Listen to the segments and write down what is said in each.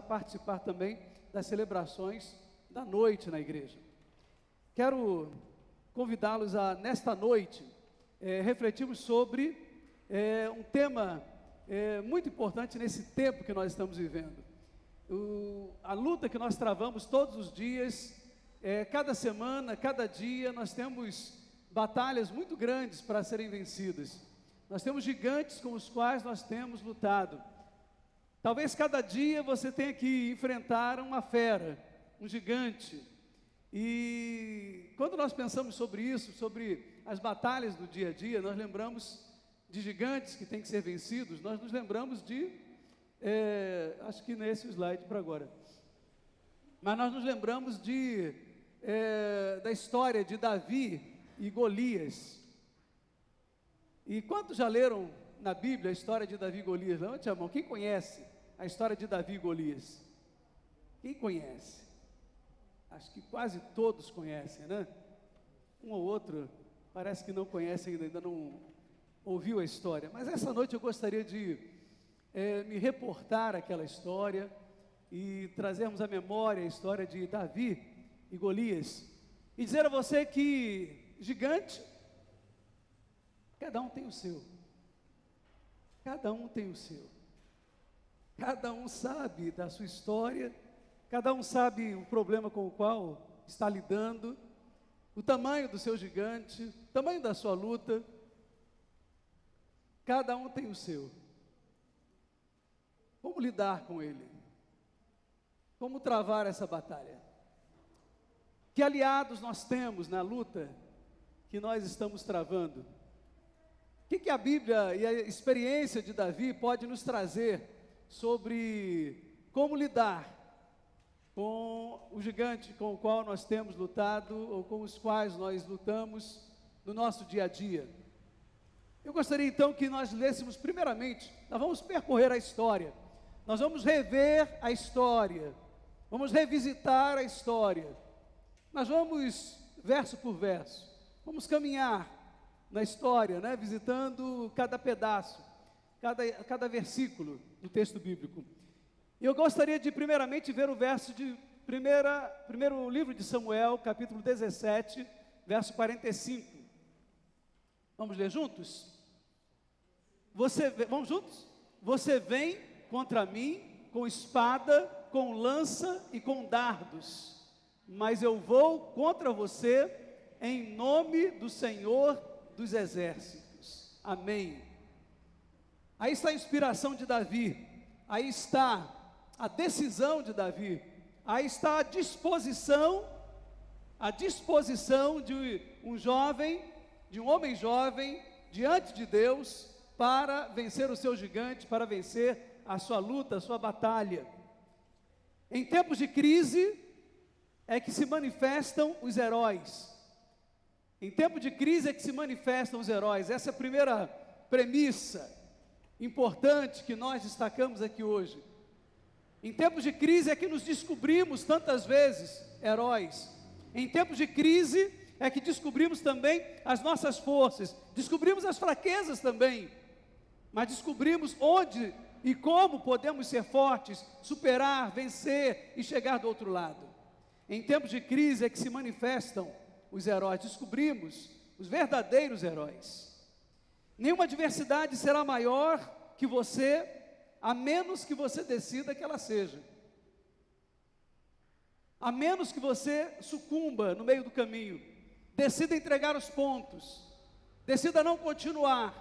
participar também das celebrações da noite na igreja. Quero convidá-los a, nesta noite, refletirmos sobre um tema muito importante nesse tempo que nós estamos vivendo. A luta que nós travamos todos os dias, cada semana, cada dia, nós temos batalhas muito grandes para serem vencidas. Nós temos gigantes com os quais nós temos lutado. Talvez cada dia você tenha que enfrentar uma fera, um gigante. E quando nós pensamos sobre isso, sobre as batalhas do dia a dia, nós lembramos de gigantes que têm que ser vencidos, nós nos lembramos de, acho que nesse slide para agora, mas nós nos lembramos da história de Davi e Golias. E quantos já leram na Bíblia a história de Davi e Golias? Levante a mão, quem conhece a história de Davi e Golias? Quem conhece? Acho que quase todos conhecem, né? Um ou outro parece que não conhece ainda não ouviu a história. Mas essa noite eu gostaria de me reportar àquela história e trazermos à memória a história de Davi e Golias. E dizer a você que gigante, cada um tem o seu. Cada um tem o seu. Cada um sabe da sua história, cada um sabe o problema com o qual está lidando, o tamanho do seu gigante, o tamanho da sua luta. Cada um tem o seu. Como lidar com ele? Como travar essa batalha? Que aliados nós temos na luta que nós estamos travando? O que a Bíblia e a experiência de Davi pode nos trazer sobre como lidar com o gigante com o qual nós temos lutado ou com os quais nós lutamos no nosso dia a dia? Eu gostaria então que nós lêssemos primeiramente, nós vamos percorrer a história, nós vamos rever a história, vamos revisitar a história, nós vamos verso por verso, vamos caminhar na história, né, visitando cada pedaço, cada versículo do texto bíblico. E eu gostaria de primeiramente ver o verso de primeiro livro de Samuel, capítulo 17, verso 45. Vamos ler juntos? Vamos juntos? Você vem contra mim com espada, com lança e com dardos, mas eu vou contra você em nome do Senhor dos exércitos. Amém. Aí está a inspiração de Davi, aí está a decisão de Davi, aí está a disposição de um jovem, de um homem jovem, diante de Deus, para vencer o seu gigante, para vencer a sua luta, a sua batalha. Em tempos de crise, é que se manifestam os heróis. Em tempo de crise é que se manifestam os heróis. Essa é a primeira premissa importante que nós destacamos aqui hoje. Em tempos de crise é que nos descobrimos tantas vezes heróis. Em tempos de crise é que descobrimos também as nossas forças, descobrimos as fraquezas também, mas descobrimos onde e como podemos ser fortes, superar, vencer e chegar do outro lado. Em tempos de crise é que se manifestam os heróis, descobrimos os verdadeiros heróis. Nenhuma adversidade será maior que você, a menos que você decida que ela seja. A menos que você sucumba no meio do caminho, decida entregar os pontos, decida não continuar,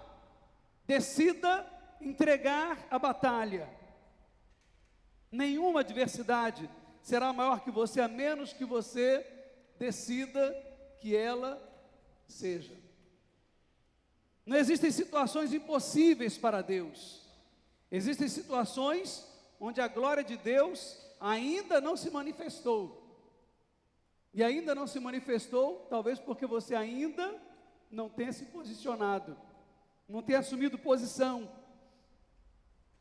decida entregar a batalha. Nenhuma adversidade será maior que você, a menos que você decida que ela seja. Não existem situações impossíveis para Deus. Existem situações onde a glória de Deus ainda não se manifestou. E ainda não se manifestou, talvez porque você ainda não tenha se posicionado, não tenha assumido posição.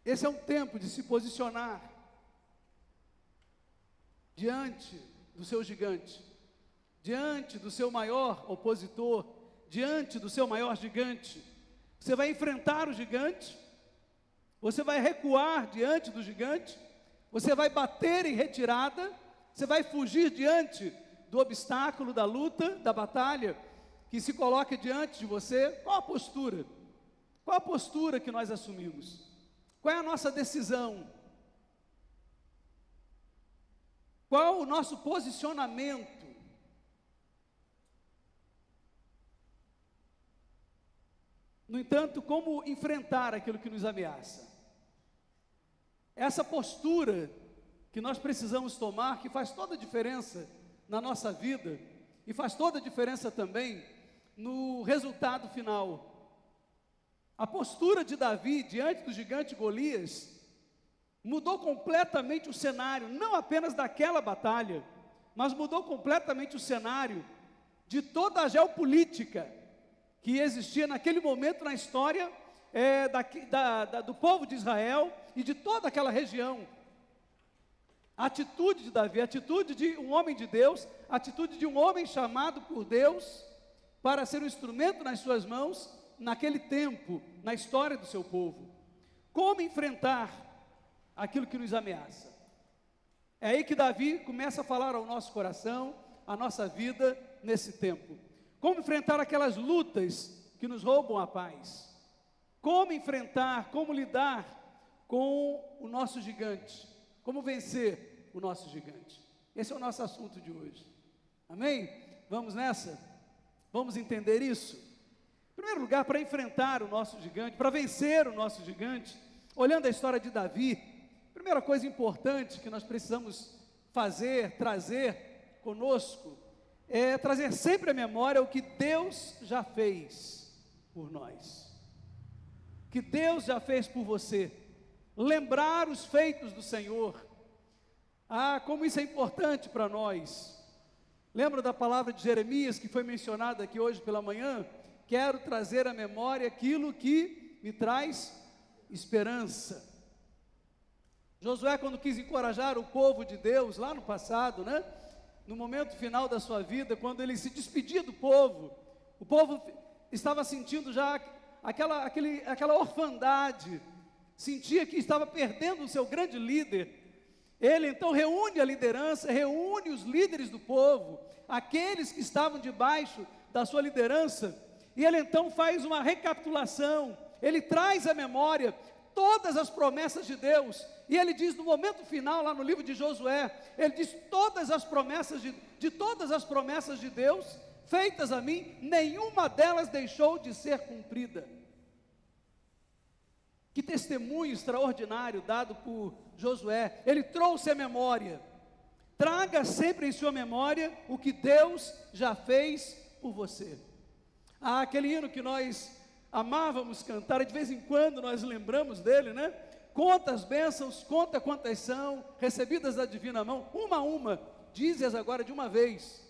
Esse é um tempo de se posicionar diante do seu gigante, diante do seu maior opositor, diante do seu maior gigante. Você vai enfrentar o gigante, você vai recuar diante do gigante, Você vai bater em retirada, você vai fugir diante do obstáculo, da luta, da batalha que se coloca diante de você. Qual a postura? Qual a postura que nós assumimos? Qual é a nossa decisão? Qual o nosso posicionamento? No entanto, como enfrentar aquilo que nos ameaça? Essa postura que nós precisamos tomar, que faz toda a diferença na nossa vida, e faz toda a diferença também no resultado final. A postura de Davi diante do gigante Golias mudou completamente o cenário, não apenas daquela batalha, mas mudou completamente o cenário de toda a geopolítica que existia naquele momento na história do povo de Israel e de toda aquela região. A atitude de Davi, a atitude de um homem de Deus, a atitude de um homem chamado por Deus para ser um instrumento nas suas mãos, naquele tempo, na história do seu povo. Como enfrentar aquilo que nos ameaça? É aí que Davi começa a falar ao nosso coração, à nossa vida nesse tempo. Como enfrentar aquelas lutas que nos roubam a paz? Como enfrentar, como lidar com o nosso gigante? Como vencer o nosso gigante? Esse é o nosso assunto de hoje. Amém? Vamos nessa? Vamos entender isso? Em primeiro lugar, para enfrentar o nosso gigante, para vencer o nosso gigante, olhando a história de Davi, primeira coisa importante que nós precisamos fazer, trazer conosco, é trazer sempre à memória o que Deus já fez por nós. O que Deus já fez por você. Lembrar os feitos do Senhor. Ah, como isso é importante para nós. Lembra da palavra de Jeremias que foi mencionada aqui hoje pela manhã? Quero trazer à memória aquilo que me traz esperança. Josué, quando quis encorajar o povo de Deus lá no passado, né? No momento final da sua vida, quando ele se despedia do povo, o povo estava sentindo já aquela orfandade, sentia que estava perdendo o seu grande líder. Ele então reúne a liderança, reúne os líderes do povo, aqueles que estavam debaixo da sua liderança, e ele então faz uma recapitulação, ele traz à memória todas as promessas de Deus, e ele diz no momento final, lá no livro de Josué, ele diz todas as promessas de todas as promessas de Deus, feitas a mim, nenhuma delas deixou de ser cumprida. Que testemunho extraordinário dado por Josué. Ele trouxe a memória. Traga sempre em sua memória o que Deus já fez por você. Ah, aquele hino que nós amávamos cantar, de vez em quando nós lembramos dele, né? Conta as bênçãos, conta quantas são, recebidas da divina mão, uma a uma, dize-as agora de uma vez.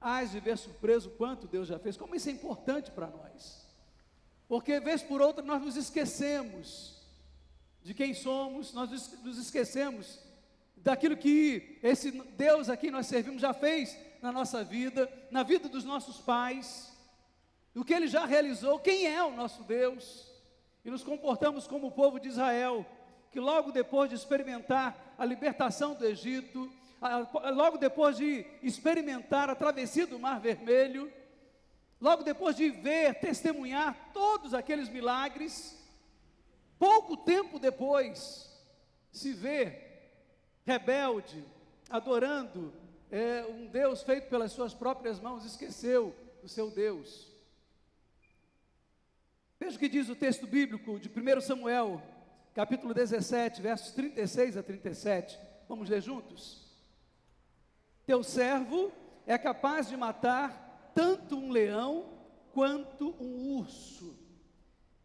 Hás de ver surpreso quanto Deus já fez. Como isso é importante para nós. Porque vez por outra nós nos esquecemos de quem somos, nós nos esquecemos daquilo que esse Deus a quem nós servimos já fez na nossa vida, na vida dos nossos pais, o que Ele já realizou, quem é o nosso Deus, e nos comportamos como o povo de Israel, que logo depois de experimentar a libertação do Egito, logo depois de experimentar a travessia do Mar Vermelho, logo depois de ver, testemunhar todos aqueles milagres, pouco tempo depois, se vê rebelde, adorando um Deus feito pelas suas próprias mãos, esqueceu do seu Deus. Veja o que diz o texto bíblico de 1 Samuel, capítulo 17, versos 36 a 37. Vamos ler juntos? Teu servo é capaz de matar tanto um leão quanto um urso.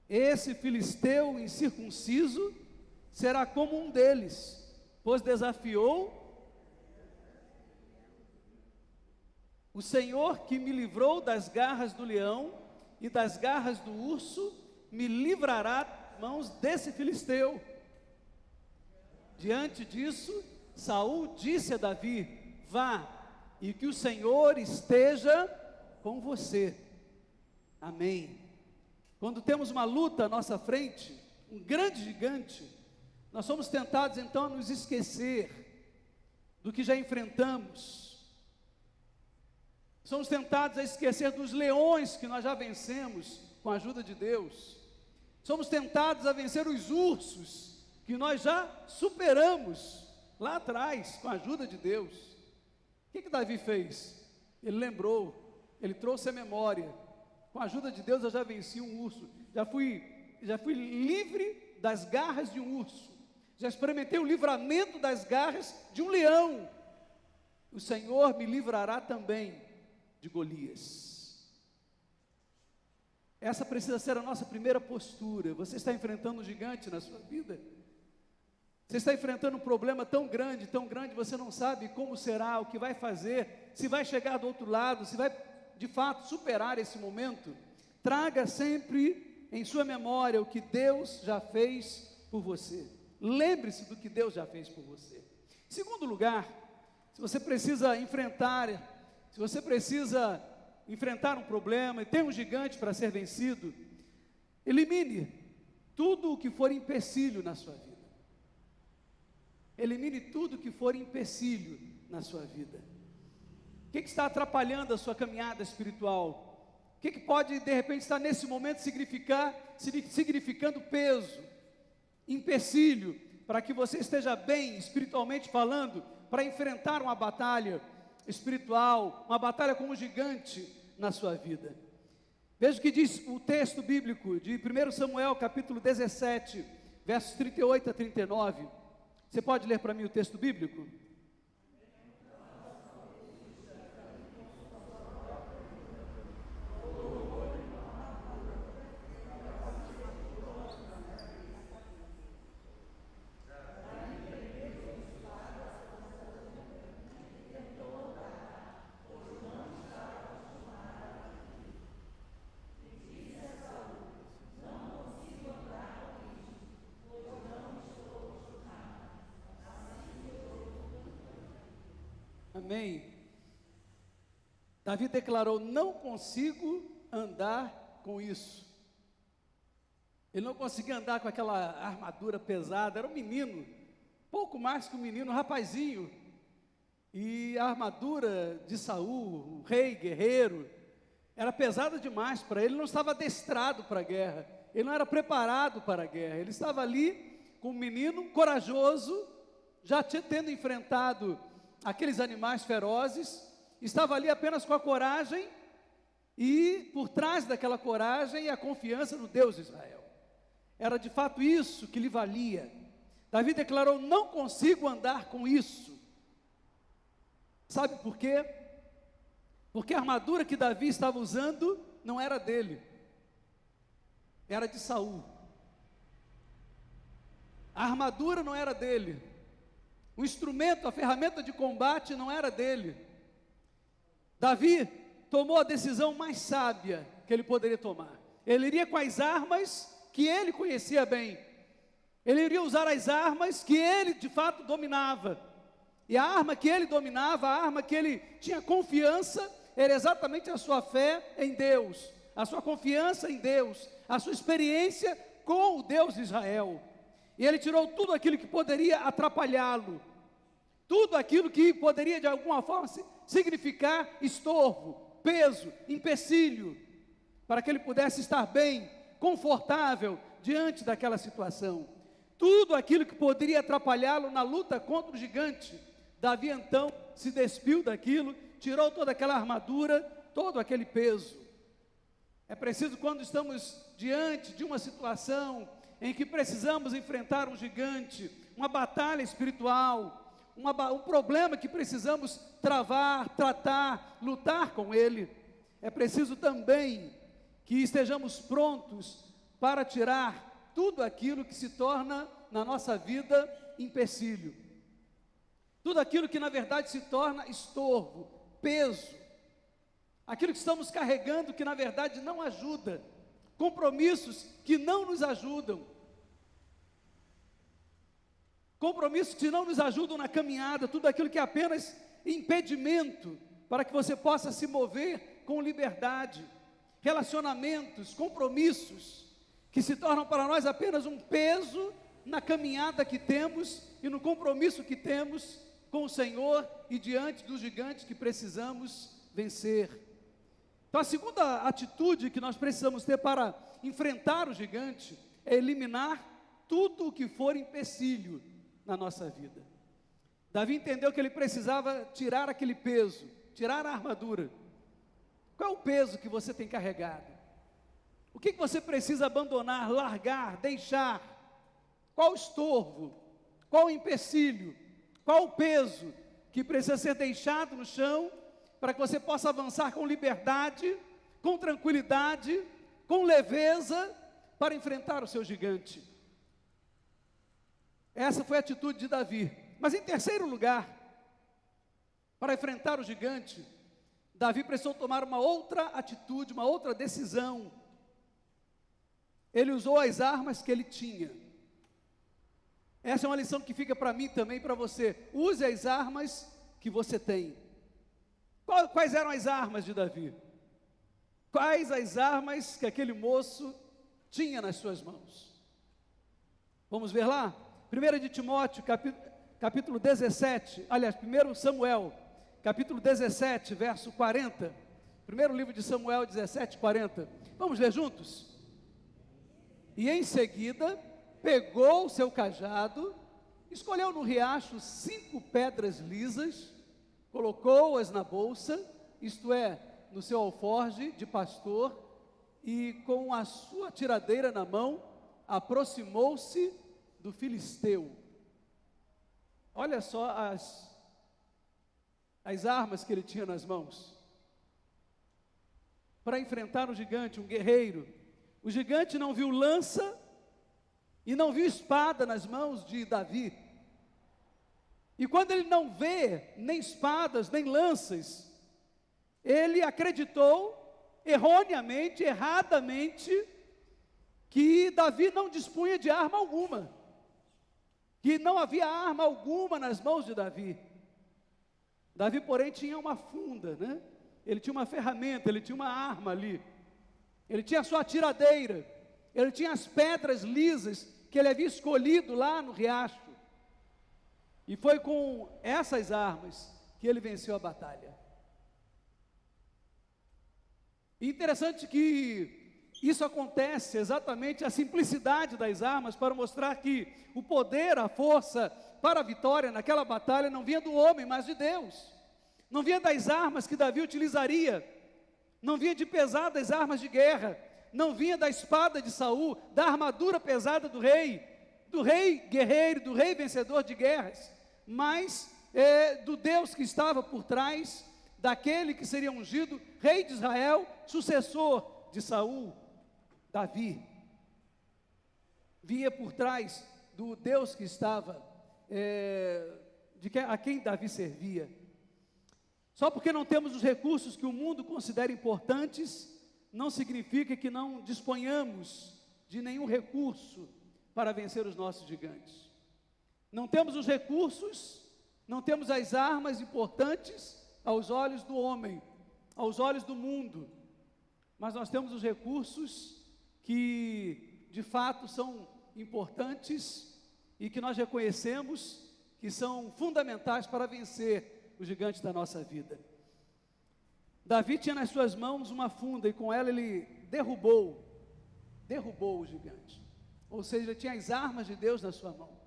Esse filisteu incircunciso será como um deles, pois desafiou o Senhor que me livrou das garras do leão e das garras do urso, me livrará das mãos desse filisteu. Diante disso, Saul disse a Davi: vá, e que o Senhor esteja com você. Amém. Quando temos uma luta à nossa frente, um grande gigante, Nós somos tentados então a nos esquecer do que já enfrentamos. Somos tentados a esquecer dos leões que nós já vencemos com a ajuda de Deus. Somos tentados a vencer os ursos que nós já superamos lá atrás com a ajuda de Deus. O que Davi fez? Ele lembrou, ele trouxe a memória. Com a ajuda de Deus eu já venci um urso, já fui livre das garras de um urso, já experimentei o livramento das garras de um leão. O Senhor me livrará também de Golias. Essa precisa ser a nossa primeira postura. Você está enfrentando um gigante na sua vida? Você está enfrentando um problema tão grande, você não sabe como será, o que vai fazer, se vai chegar do outro lado, se vai de fato superar esse momento. Traga sempre em sua memória o que Deus já fez por você. Lembre-se do que Deus já fez por você. Em segundo lugar, se você precisa enfrentar um problema e tem um gigante para ser vencido, elimine tudo o que for empecilho na sua vida. Elimine tudo o que for empecilho na sua vida. O que está atrapalhando a sua caminhada espiritual? O que pode, de repente, estar nesse momento significando peso, empecilho, para que você esteja bem, espiritualmente falando, para enfrentar uma batalha espiritual, uma batalha com um gigante na sua vida? Veja o que diz o texto bíblico de 1 Samuel, capítulo 17, versos 38 a 39. Você pode ler para mim o texto bíblico? Amém. Davi declarou: não consigo andar com isso. Ele não conseguia andar com aquela armadura pesada. Era um menino, pouco mais que um menino, um rapazinho. E a armadura de Saul, o rei guerreiro, era pesada demais para ele. Ele não estava adestrado para a guerra, ele não era preparado para a guerra. Ele estava ali com um menino corajoso, já tendo enfrentado aqueles animais ferozes, estava ali apenas com a coragem, e por trás daquela coragem a confiança no Deus de Israel. Era de fato isso que lhe valia. Davi declarou: não consigo andar com isso. Sabe por quê? Porque a armadura que Davi estava usando não era dele, era de Saul. A armadura não era dele, o instrumento, a ferramenta de combate não era dele. Davi tomou a decisão mais sábia que ele poderia tomar. Ele iria com as armas que ele conhecia bem. Ele iria usar as armas que ele de fato dominava. E a arma que ele dominava, a arma que ele tinha confiança, era exatamente a sua fé em Deus, a sua confiança em Deus, a sua experiência com o Deus de Israel. E ele tirou tudo aquilo que poderia atrapalhá-lo, tudo aquilo que poderia de alguma forma significar estorvo, peso, empecilho, para que ele pudesse estar bem, confortável diante daquela situação. Tudo aquilo que poderia atrapalhá-lo na luta contra o gigante. Davi então se despiu daquilo, tirou toda aquela armadura, todo aquele peso. É preciso, quando estamos diante de uma situação em que precisamos enfrentar um gigante, uma batalha espiritual, um problema que precisamos travar, tratar, lutar com ele, é preciso também que estejamos prontos para tirar tudo aquilo que se torna na nossa vida empecilho, tudo aquilo que na verdade se torna estorvo, peso, aquilo que estamos carregando que na verdade não ajuda, compromissos que não nos ajudam, compromissos que não nos ajudam na caminhada, tudo aquilo que é apenas impedimento para que você possa se mover com liberdade, relacionamentos, compromissos que se tornam para nós apenas um peso na caminhada que temos e no compromisso que temos com o Senhor e diante dos gigantes que precisamos vencer. Então, a segunda atitude que nós precisamos ter para enfrentar o gigante é eliminar tudo o que for empecilho na nossa vida. Davi entendeu que ele precisava tirar aquele peso, tirar a armadura. Qual é o peso que você tem carregado? O que você precisa abandonar, largar, deixar? Qual o estorvo? Qual o empecilho? Qual o peso que precisa ser deixado no chão para que você possa avançar com liberdade, com tranquilidade, com leveza para enfrentar o seu gigante? Essa foi a atitude de Davi. Mas em terceiro lugar, para enfrentar o gigante, Davi precisou tomar uma outra atitude, uma outra decisão. Ele usou as armas que ele tinha. Essa é uma lição que fica para mim também e para você. Use as armas que você tem. Quais eram as armas de Davi? Quais as armas que aquele moço tinha nas suas mãos? Vamos ver lá? 1 de Timóteo, capítulo 17, aliás, 1 Samuel, capítulo 17, verso 40. Primeiro livro de Samuel, 17, 40. Vamos ler juntos? E em seguida, pegou o seu cajado, escolheu no riacho 5 pedras lisas, colocou-as na bolsa, isto é, no seu alforje de pastor, e com a sua tiradeira na mão, aproximou-se do filisteu. Olha só as armas que ele tinha nas mãos, para enfrentar um gigante, um guerreiro. O gigante não viu lança, e não viu espada nas mãos de Davi. E quando ele não vê nem espadas, nem lanças, ele acreditou erroneamente, erradamente, que Davi não dispunha de arma alguma, que não havia arma alguma nas mãos de Davi. Davi, porém, tinha uma funda, né? Ele tinha uma ferramenta, ele tinha uma arma ali, ele tinha a sua tiradeira, ele tinha as pedras lisas que ele havia escolhido lá no riacho, e foi com essas armas que ele venceu a batalha. E interessante que isso acontece exatamente, a simplicidade das armas, para mostrar que o poder, a força para a vitória naquela batalha não vinha do homem, mas de Deus. Não vinha das armas que Davi utilizaria, não vinha de pesadas armas de guerra, não vinha da espada de Saul, da armadura pesada do rei guerreiro, do rei vencedor de guerras, mas do Deus que estava por trás, daquele que seria ungido, rei de Israel, sucessor de Saul, Davi. Via por trás do Deus que estava, a quem Davi servia. Só porque não temos os recursos que o mundo considera importantes, não significa que não disponhamos de nenhum recurso para vencer os nossos gigantes. Não temos os recursos, não temos as armas importantes aos olhos do homem, aos olhos do mundo, mas nós temos os recursos que de fato são importantes e que nós reconhecemos que são fundamentais para vencer o gigante da nossa vida. Davi tinha nas suas mãos uma funda e com ela ele derrubou o gigante. Ou seja, ele tinha as armas de Deus na sua mão.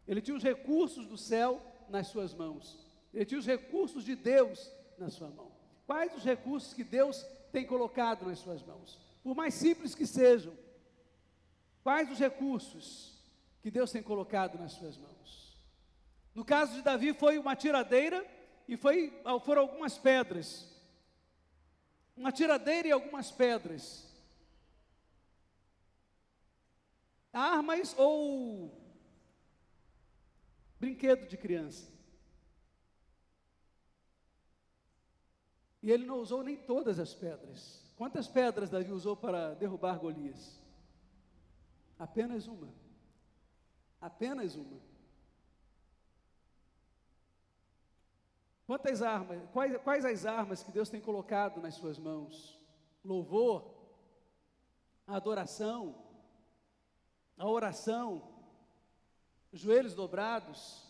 Ele tinha os recursos do céu nas suas mãos. Ele tinha os recursos de Deus na sua mão. Quais os recursos que Deus tem colocado nas suas mãos? Por mais simples que sejam, quais os recursos que Deus tem colocado nas suas mãos? No caso de Davi foi uma tiradeira e foram algumas pedras. Uma tiradeira e algumas pedras. Armas ou brinquedo de criança. E ele não usou nem todas as pedras. Quantas pedras Davi usou para derrubar Golias? Apenas uma. Apenas uma. Quantas armas? Quais as armas que Deus tem colocado nas suas mãos? Louvor, a adoração, a oração, joelhos dobrados?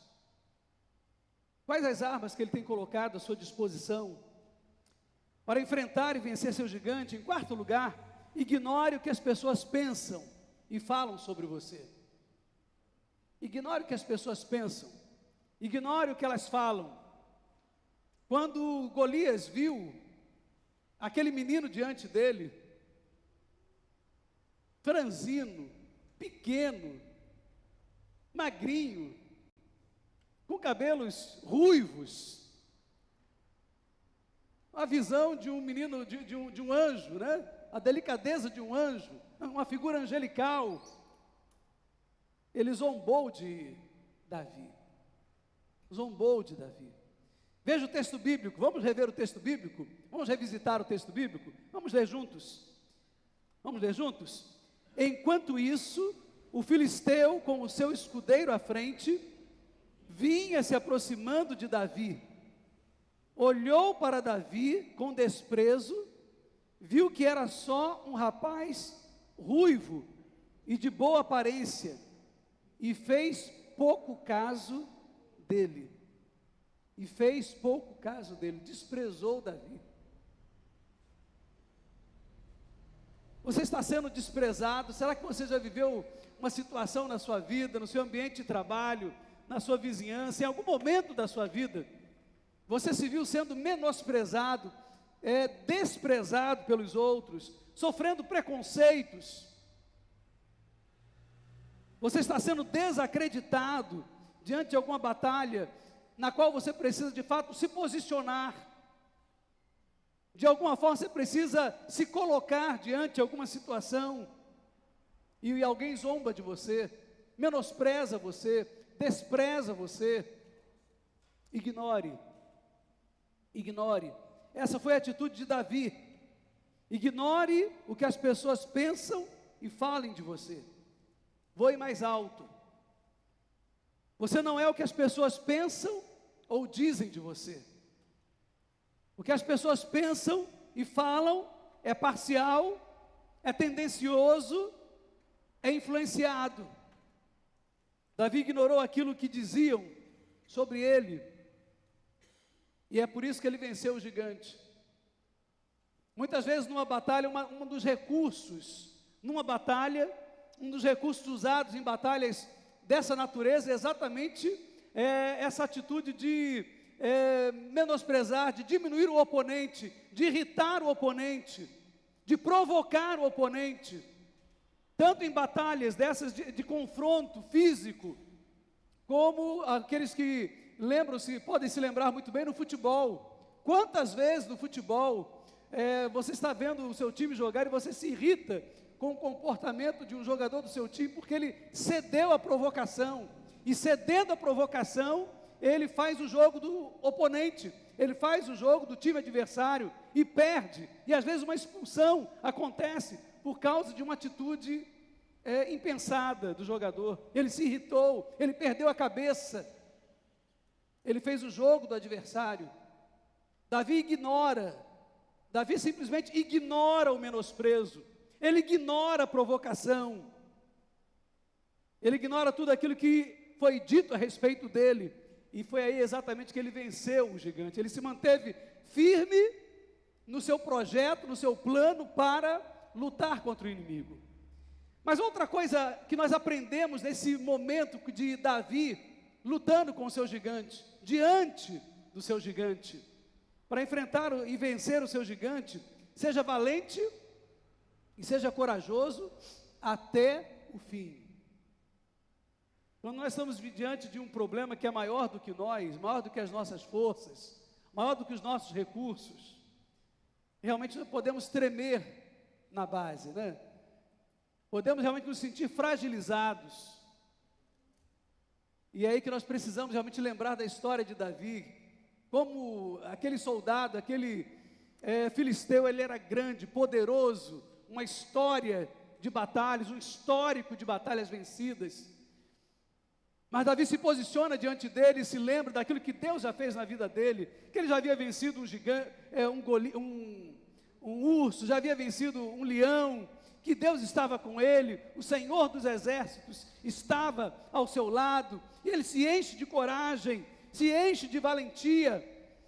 Quais as armas que ele tem colocado à sua disposição para enfrentar e vencer seu gigante? Em quarto lugar, ignore o que as pessoas pensam e falam sobre você. Ignore o que as pessoas pensam, ignore o que elas falam. Quando Golias viu aquele menino diante dele, franzino, pequeno, magrinho, com cabelos ruivos, a visão de um menino, de um anjo, né? A delicadeza de um anjo, uma figura angelical. Ele zombou de Davi. Zombou de Davi. Veja o texto bíblico, vamos rever o texto bíblico? Vamos revisitar o texto bíblico? Vamos ler juntos? Vamos ler juntos? Enquanto isso, o filisteu, com o seu escudeiro à frente, vinha se aproximando de Davi. Olhou para Davi com desprezo, viu que era só um rapaz ruivo e de boa aparência, e fez pouco caso dele. Desprezou Davi. Você está sendo desprezado? Será que você já viveu uma situação na sua vida, no seu ambiente de trabalho, na sua vizinhança, em algum momento da sua vida, você se viu sendo menosprezado, desprezado pelos outros, sofrendo preconceitos? Você está sendo desacreditado diante de alguma batalha na qual você precisa de fato se posicionar? De alguma forma você precisa se colocar diante de alguma situação e alguém zomba de você, menospreza você, despreza você. Ignore. Essa foi a atitude de Davi. Ignore o que as pessoas pensam e falem de você. Voe mais alto. Você não é o que as pessoas pensam ou dizem de você. O que as pessoas pensam e falam é parcial, é tendencioso, é influenciado. Davi ignorou aquilo que diziam sobre ele, e é por isso que ele venceu o gigante. Muitas vezes numa batalha, um dos recursos usados em batalhas dessa natureza é exatamente essa atitude de menosprezar, de diminuir o oponente, de irritar o oponente, de provocar o oponente, tanto em batalhas dessas de confronto físico, como aqueles que podem se lembrar muito bem no futebol. Quantas vezes no futebol você está vendo o seu time jogar e você se irrita com o comportamento de um jogador do seu time, porque ele cedeu à provocação, e cedendo à provocação, ele faz o jogo do oponente, ele faz o jogo do time adversário, e perde, e às vezes uma expulsão acontece, por causa de uma atitude impensada do jogador. Ele se irritou, ele perdeu a cabeça, ele fez o jogo do adversário. Davi simplesmente ignora o menosprezo, ele ignora a provocação, ele ignora tudo aquilo que foi dito a respeito dele, e foi aí exatamente que ele venceu o gigante. Ele se manteve firme no seu projeto, no seu plano para lutar contra o inimigo. Mas outra coisa que nós aprendemos nesse momento de Davi lutando com o seu gigante, diante do seu gigante, para enfrentar e vencer o seu gigante, seja valente e seja corajoso até o fim. Quando nós estamos diante de um problema que é maior do que nós, maior do que as nossas forças, maior do que os nossos recursos, realmente nós podemos tremer na base, né? Podemos realmente nos sentir fragilizados. E é aí que nós precisamos realmente lembrar da história de Davi, como aquele soldado, aquele filisteu, ele era grande, poderoso, uma história de batalhas, um histórico de batalhas vencidas. Mas Davi se posiciona diante dele e se lembra daquilo que Deus já fez na vida dele, que ele já havia vencido um gigante, um urso, já havia vencido um leão, que Deus estava com ele, o Senhor dos exércitos estava ao seu lado, e ele se enche de coragem, se enche de valentia,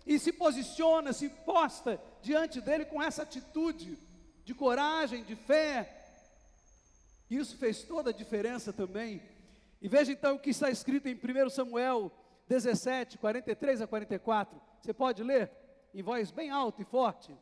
e se posiciona, se posta diante dele com essa atitude de coragem, de fé. E isso fez toda a diferença também. E veja então o que está escrito em 1 Samuel 17, 43 a 44. Você pode ler em voz bem alta e forte?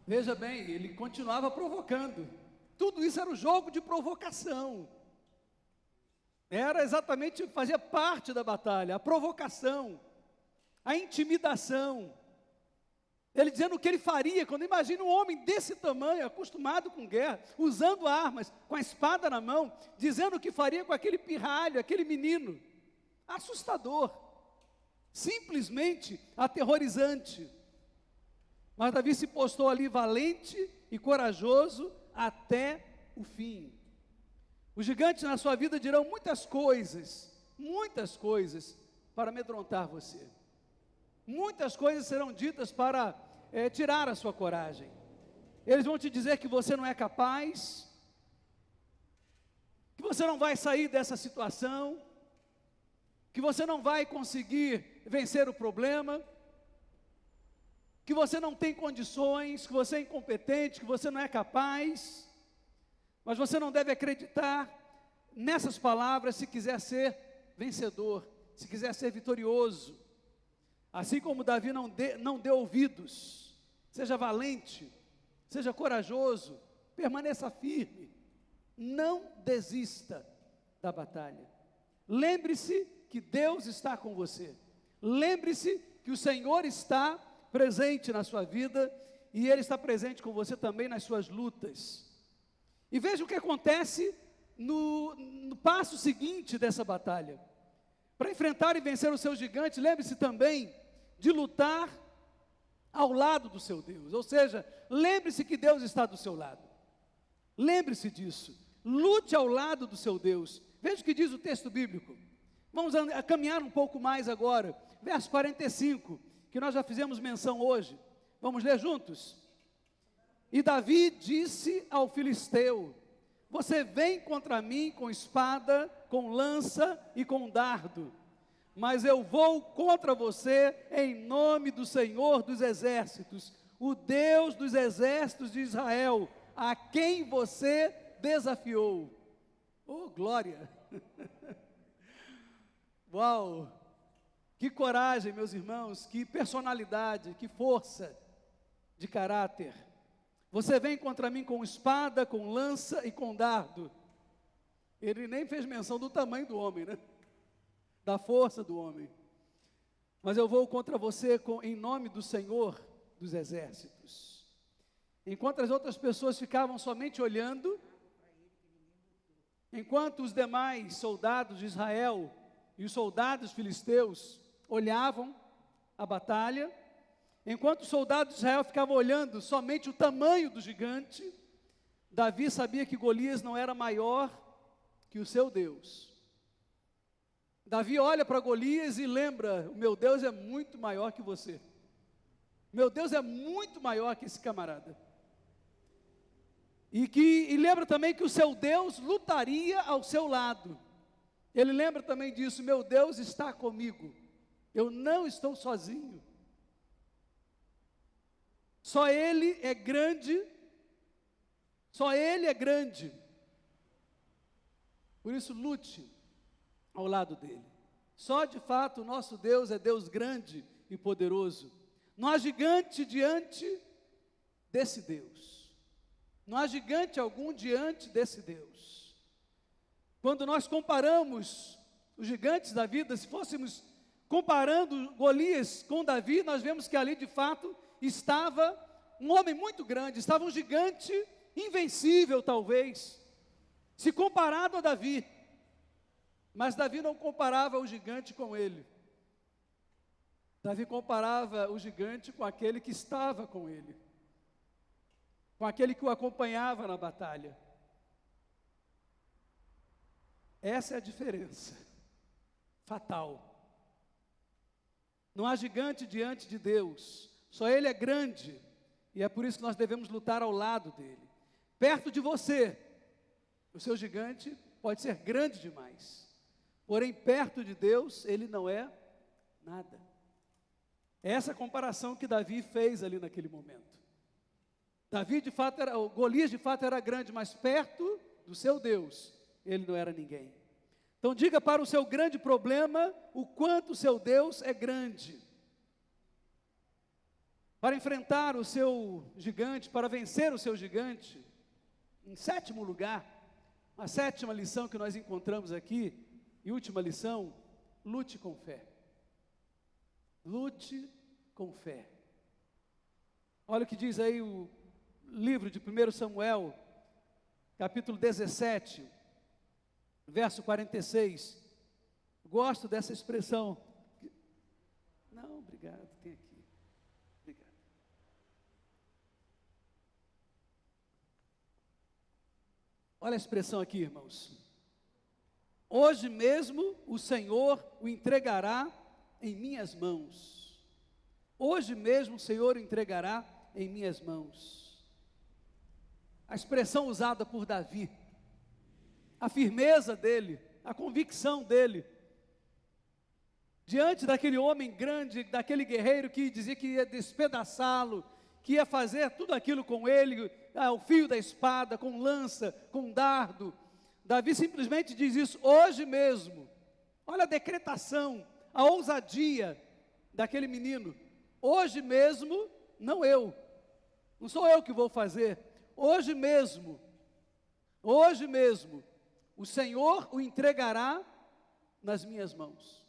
Veja bem, ele continuava provocando. Tudo isso era um jogo de provocação. Era exatamente, fazia parte da batalha, a provocação, a intimidação. Ele dizendo o que ele faria, quando imagina um homem desse tamanho, acostumado com guerra, usando armas, com a espada na mão, dizendo o que faria com aquele pirralho, aquele menino. Assustador, simplesmente aterrorizante. Mas Davi se postou ali valente e corajoso até o fim. Os gigantes na sua vida dirão muitas coisas para amedrontar você. Muitas coisas serão ditas para tirar a sua coragem. Eles vão te dizer que você não é capaz, que você não vai sair dessa situação, que você não vai conseguir vencer o problema, que você não tem condições, que você é incompetente, que você não é capaz. Mas você não deve acreditar nessas palavras se quiser ser vencedor, se quiser ser vitorioso. Assim como Davi não deu ouvidos, seja valente, seja corajoso, permaneça firme, não desista da batalha. Lembre-se que Deus está com você, lembre-se que o Senhor está presente na sua vida, e Ele está presente com você também nas suas lutas. E veja o que acontece no passo seguinte dessa batalha. Para enfrentar e vencer os seus gigantes, lembre-se também de lutar ao lado do seu Deus. Ou seja, lembre-se que Deus está do seu lado. Lembre-se disso. Lute ao lado do seu Deus. Veja o que diz o texto bíblico. Vamos caminhar um pouco mais agora. Verso 45. Que nós já fizemos menção hoje. Vamos ler juntos? E Davi disse ao filisteu: você vem contra mim com espada, com lança e com dardo, mas eu vou contra você em nome do Senhor dos exércitos, o Deus dos exércitos de Israel, a quem você desafiou. Oh, glória! Uau! Que coragem, meus irmãos, que personalidade, que força de caráter. Você vem contra mim com espada, com lança e com dardo. Ele nem fez menção do tamanho do homem, né? Da força do homem. Mas eu vou contra você em nome do Senhor dos exércitos. Enquanto as outras pessoas ficavam somente olhando, enquanto os demais soldados de Israel e os soldados filisteus olhavam a batalha, enquanto os soldados de Israel ficavam olhando somente o tamanho do gigante, Davi sabia que Golias não era maior que o seu Deus. Davi olha para Golias e lembra: o meu Deus é muito maior que você. Meu Deus é muito maior que esse camarada. E lembra também que o seu Deus lutaria ao seu lado. Ele lembra também disso: meu Deus está comigo. Eu não estou sozinho. Só Ele é grande. Só Ele é grande. Por isso, lute ao lado dele. Só de fato o nosso Deus é Deus grande e poderoso. Não há gigante diante desse Deus. Não há gigante algum diante desse Deus. Quando nós comparamos os gigantes da vida, se fôssemos comparando Golias com Davi, nós vemos que ali de fato estava um homem muito grande, estava um gigante invencível talvez, se comparado a Davi. Mas Davi não comparava o gigante com ele. Davi comparava o gigante com aquele que estava com ele, com aquele que o acompanhava na batalha. Essa é a diferença fatal. Não há gigante diante de Deus, só Ele é grande, e é por isso que nós devemos lutar ao lado dEle. Perto de você, o seu gigante pode ser grande demais, porém perto de Deus, ele não é nada. Essa comparação que Davi fez ali naquele momento. Davi de fato era, Golias de fato era grande, mas perto do seu Deus, ele não era ninguém. Então diga para o seu grande problema, o quanto o seu Deus é grande. Para enfrentar o seu gigante, para vencer o seu gigante, em sétimo lugar, a sétima lição que nós encontramos aqui, e última lição, lute com fé. Lute com fé. Olha o que diz aí o livro de 1 Samuel, capítulo 17, verso 46. Gosto dessa expressão. Não, obrigado, tem aqui. Obrigado. Olha a expressão aqui, irmãos. Hoje mesmo o Senhor o entregará em minhas mãos. Hoje mesmo o Senhor o entregará em minhas mãos. A expressão usada por Davi, a firmeza dele, a convicção dele, diante daquele homem grande, daquele guerreiro que dizia que ia despedaçá-lo, que ia fazer tudo aquilo com ele, o fio da espada, com lança, com dardo. Davi simplesmente diz isso, hoje mesmo. Olha a decretação, a ousadia daquele menino. Hoje mesmo, não sou eu que vou fazer. Hoje mesmo, o Senhor o entregará nas minhas mãos.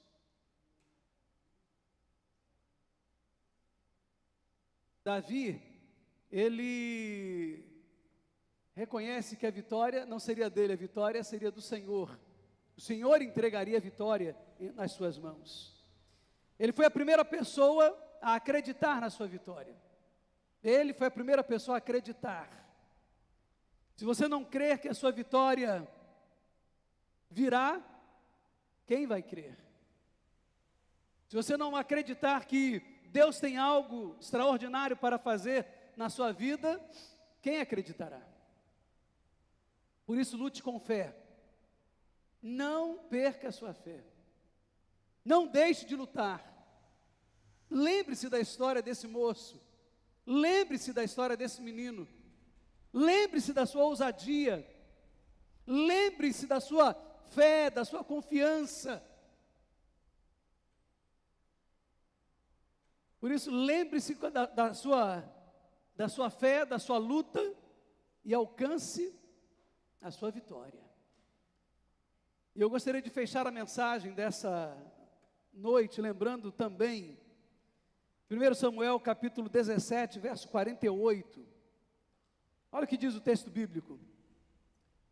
Davi, ele reconhece que a vitória não seria dele, a vitória seria do Senhor. O Senhor entregaria a vitória nas suas mãos. Ele foi a primeira pessoa a acreditar na sua vitória. Ele foi a primeira pessoa a acreditar. Se você não crer que a sua vitória virá, quem vai crer? Se você não acreditar que Deus tem algo extraordinário para fazer na sua vida, quem acreditará? Por isso, lute com fé. Não perca a sua fé. Não deixe de lutar. Lembre-se da história desse moço. Lembre-se da história desse menino. Lembre-se da sua ousadia. Lembre-se da sua fé, da sua confiança. Por isso, lembre-se da sua fé, da sua luta e alcance a sua vitória. E eu gostaria de fechar a mensagem dessa noite, lembrando também, 1 Samuel capítulo 17, verso 48. Olha o que diz o texto bíblico.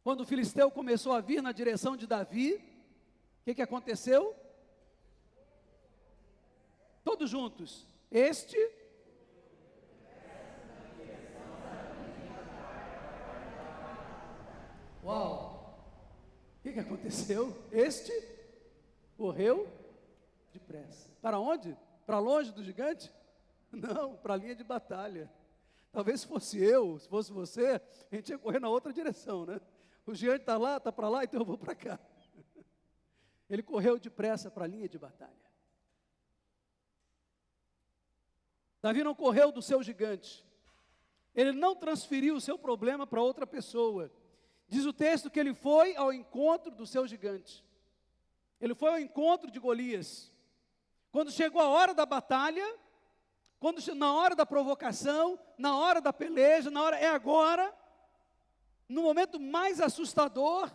Quando o filisteu começou a vir na direção de Davi, o que aconteceu? Todos juntos. Uau! O que aconteceu? Este correu depressa. Para onde? Para longe do gigante? Não, para a linha de batalha. Talvez se fosse eu, se fosse você, a gente ia correr na outra direção, né? O gigante está lá, está para lá, então eu vou para cá. Ele correu depressa para a linha de batalha. Davi não correu do seu gigante. Ele não transferiu o seu problema para outra pessoa. Diz o texto que ele foi ao encontro do seu gigante. Ele foi ao encontro de Golias. Quando chegou a hora da batalha, na hora da provocação, na hora da peleja, é agora, no momento mais assustador,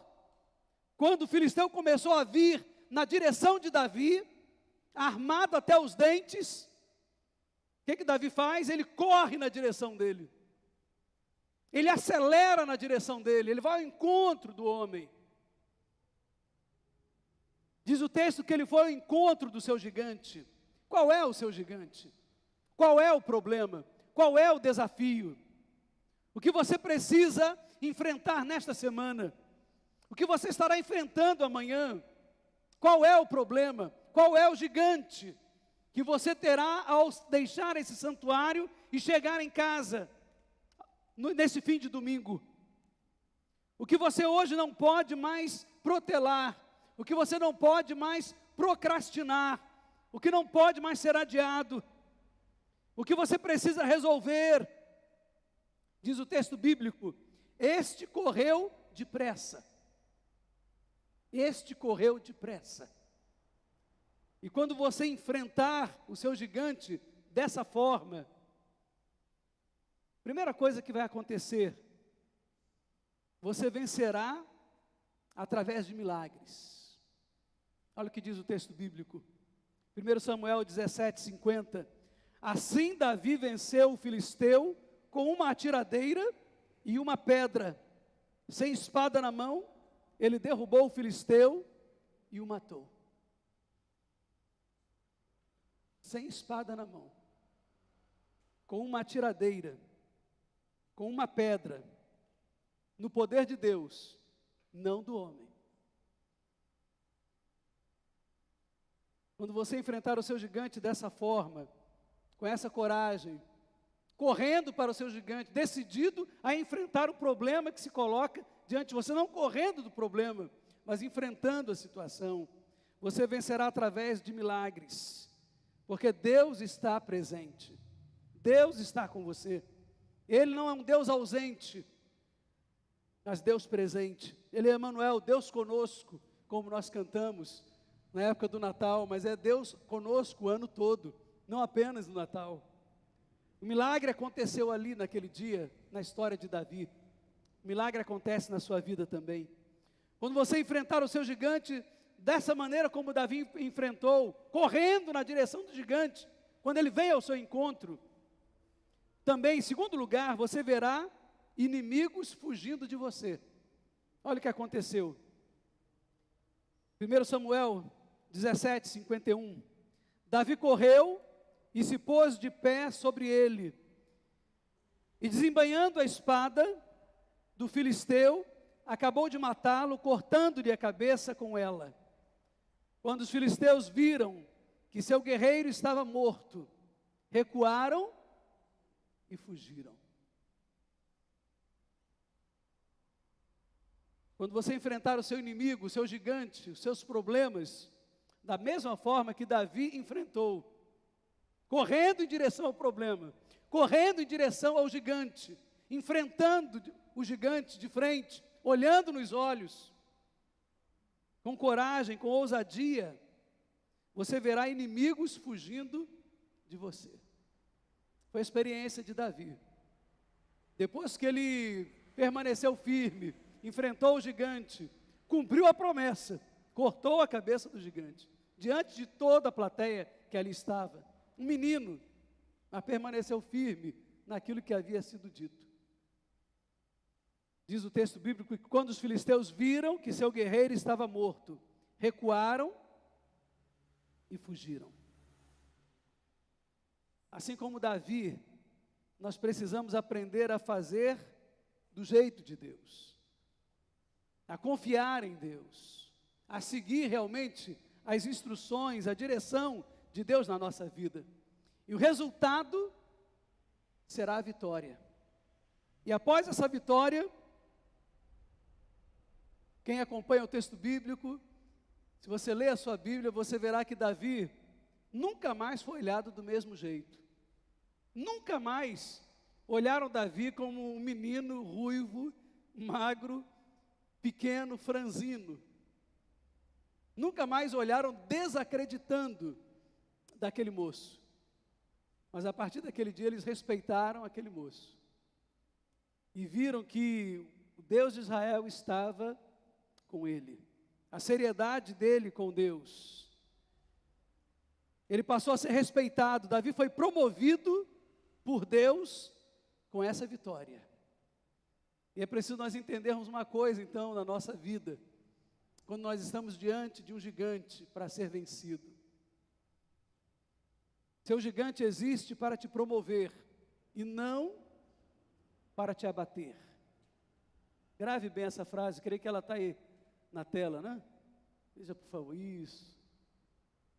quando o filisteu começou a vir na direção de Davi, armado até os dentes, o que Davi faz? Ele corre na direção dele. Ele acelera na direção dele, ele vai ao encontro do homem. Diz o texto que ele foi ao encontro do seu gigante. Qual é o seu gigante? Qual é o problema? Qual é o desafio? O que você precisa enfrentar nesta semana? O que você estará enfrentando amanhã? Qual é o problema? Qual é o gigante que você terá ao deixar esse santuário e chegar em casa nesse fim de domingo? O que você hoje não pode mais protelar, o que você não pode mais procrastinar, o que não pode mais ser adiado, o que você precisa resolver. Diz o texto bíblico: este correu depressa. Este correu depressa. E quando você enfrentar o seu gigante dessa forma, primeira coisa que vai acontecer, você vencerá através de milagres. Olha o que diz o texto bíblico. 1 Samuel 17:50. Assim Davi venceu o filisteu com uma atiradeira e uma pedra. Sem espada na mão, ele derrubou o filisteu e o matou. Sem espada na mão, com uma atiradeira, com uma pedra, no poder de Deus, não do homem. Quando você enfrentar o seu gigante dessa forma, com essa coragem, correndo para o seu gigante, decidido a enfrentar o problema que se coloca diante de você, não correndo do problema, mas enfrentando a situação, você vencerá através de milagres, porque Deus está presente, Deus está com você. Ele não é um Deus ausente, mas Deus presente. Ele é Emmanuel, Deus conosco, como nós cantamos na época do Natal, mas é Deus conosco o ano todo, não apenas no Natal. O milagre aconteceu ali naquele dia, na história de Davi. O milagre acontece na sua vida também. Quando você enfrentar o seu gigante dessa maneira como Davi enfrentou, correndo na direção do gigante, quando ele vem ao seu encontro, também, em segundo lugar, você verá inimigos fugindo de você. Olha o que aconteceu. 1 Samuel 17:51. Davi correu e se pôs de pé sobre ele, e desembainhando a espada do filisteu, acabou de matá-lo, cortando-lhe a cabeça com ela. Quando os filisteus viram que seu guerreiro estava morto, recuaram e fugiram. Quando você enfrentar o seu inimigo, o seu gigante, os seus problemas, da mesma forma que Davi enfrentou, correndo em direção ao problema, correndo em direção ao gigante, enfrentando o gigante de frente, olhando nos olhos, com coragem, com ousadia, você verá inimigos fugindo de você. Foi a experiência de Davi. Depois que ele permaneceu firme, enfrentou o gigante, cumpriu a promessa, cortou a cabeça do gigante, diante de toda a plateia que ali estava. Um menino, mas permaneceu firme naquilo que havia sido dito. Diz o texto bíblico que quando os filisteus viram que seu guerreiro estava morto, recuaram e fugiram. Assim como Davi, nós precisamos aprender a fazer do jeito de Deus, a confiar em Deus, a seguir realmente as instruções, a direção de Deus na nossa vida. E o resultado será a vitória. E após essa vitória, quem acompanha o texto bíblico, se você ler a sua Bíblia, você verá que Davi nunca mais foi olhado do mesmo jeito. Nunca mais olharam Davi como um menino ruivo, magro, pequeno, franzino. Nunca mais olharam desacreditando daquele moço. Mas a partir daquele dia eles respeitaram aquele moço. E viram que o Deus de Israel estava com ele. A seriedade dele com Deus. Ele passou a ser respeitado. Davi foi promovido por Deus com essa vitória. E é preciso nós entendermos uma coisa então na nossa vida. Quando nós estamos diante de um gigante para ser vencido. Seu gigante existe para te promover e não para te abater. Grave bem essa frase, creio que ela está aí na tela, né? Veja, por favor, isso.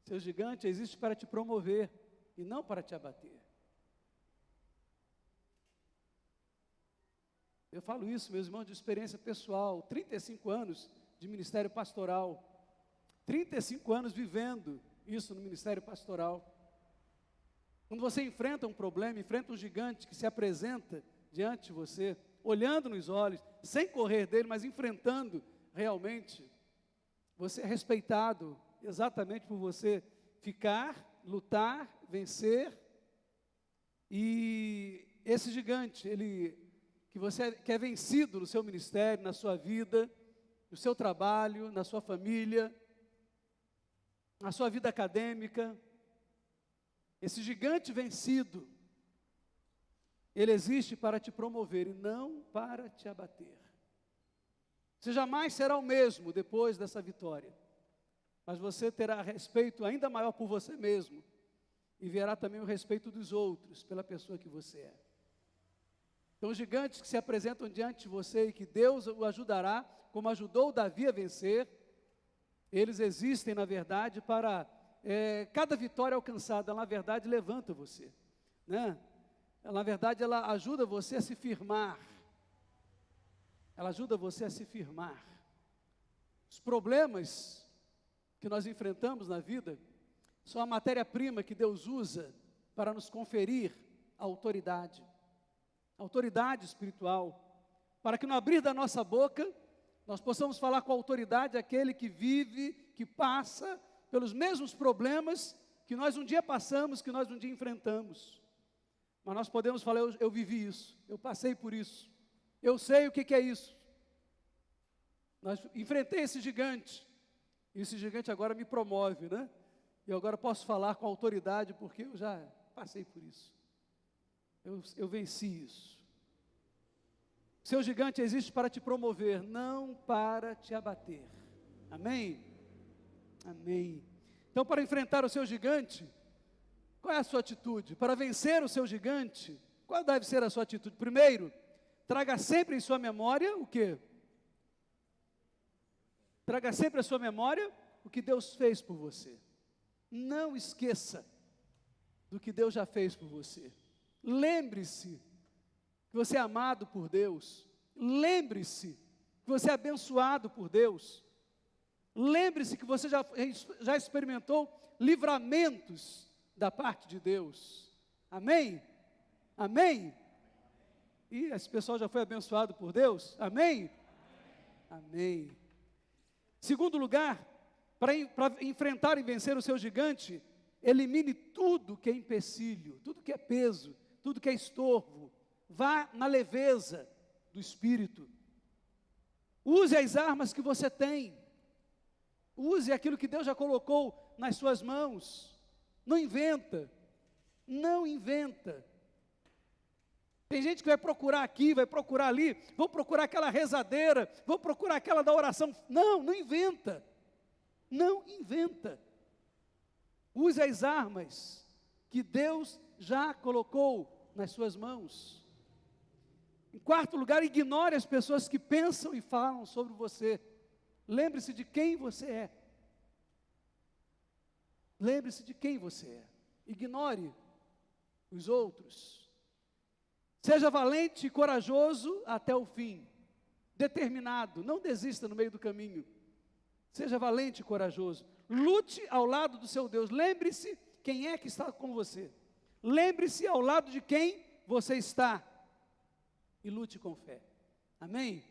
Seu gigante existe para te promover e não para te abater. Eu falo isso, meus irmãos, de experiência pessoal, 35 anos de ministério pastoral, 35 anos vivendo isso no ministério pastoral. Quando você enfrenta um problema, enfrenta um gigante que se apresenta diante de você, olhando nos olhos, sem correr dele, mas enfrentando realmente, você é respeitado exatamente por você ficar, lutar, vencer. E esse gigante, que você que é vencido no seu ministério, na sua vida, no seu trabalho, na sua família, na sua vida acadêmica, esse gigante vencido, ele existe para te promover e não para te abater. Você jamais será o mesmo depois dessa vitória, mas você terá respeito ainda maior por você mesmo e verá também o respeito dos outros pela pessoa que você é. Então, os gigantes que se apresentam diante de você e que Deus o ajudará, como ajudou Davi a vencer, eles existem, na verdade, para cada vitória alcançada, na verdade, levanta você, né? Na verdade, ela ajuda você a se firmar. Ela ajuda você a se firmar. Os problemas que nós enfrentamos na vida são a matéria-prima que Deus usa para nos conferir a autoridade espiritual, para que no abrir da nossa boca, nós possamos falar com a autoridade aquele que vive, que passa pelos mesmos problemas que nós um dia passamos, que nós um dia enfrentamos. Mas nós podemos falar, eu vivi isso, eu passei por isso, eu sei o que é isso. Enfrentei esse gigante, e esse gigante agora me promove, né? E eu agora posso falar com autoridade, porque eu já passei por isso. Eu venci isso. Seu gigante existe para te promover, não para te abater. Amém? Amém. Então, para enfrentar o seu gigante, qual é a sua atitude? Para vencer o seu gigante, qual deve ser a sua atitude? Primeiro, traga sempre em sua memória o quê? Traga sempre à sua memória o que Deus fez por você. Não esqueça do que Deus já fez por você. Lembre-se que você é amado por Deus. Lembre-se que você é abençoado por Deus. Lembre-se que você já experimentou livramentos da parte de Deus. Amém? Amém? E esse pessoal já foi abençoado por Deus? Amém? Amém. Segundo lugar, para enfrentar e vencer o seu gigante, elimine tudo que é empecilho, tudo que é peso, tudo que é estorvo. Vá na leveza do Espírito. Use as armas que você tem. Use aquilo que Deus já colocou nas suas mãos. Não inventa. Não inventa. Tem gente que vai procurar aqui, vai procurar ali, vão procurar aquela rezadeira, vão procurar aquela da oração. Não, não inventa. Não inventa. Use as armas que Deus já colocou nas suas mãos. Em quarto lugar, ignore as pessoas que pensam e falam sobre você. Lembre-se de quem você é. Lembre-se de quem você é. Ignore os outros. Seja valente e corajoso até o fim. Determinado, não desista no meio do caminho. Seja valente e corajoso. Lute ao lado do seu Deus. Lembre-se quem é que está com você. Lembre-se ao lado de quem você está. E lute com fé. Amém?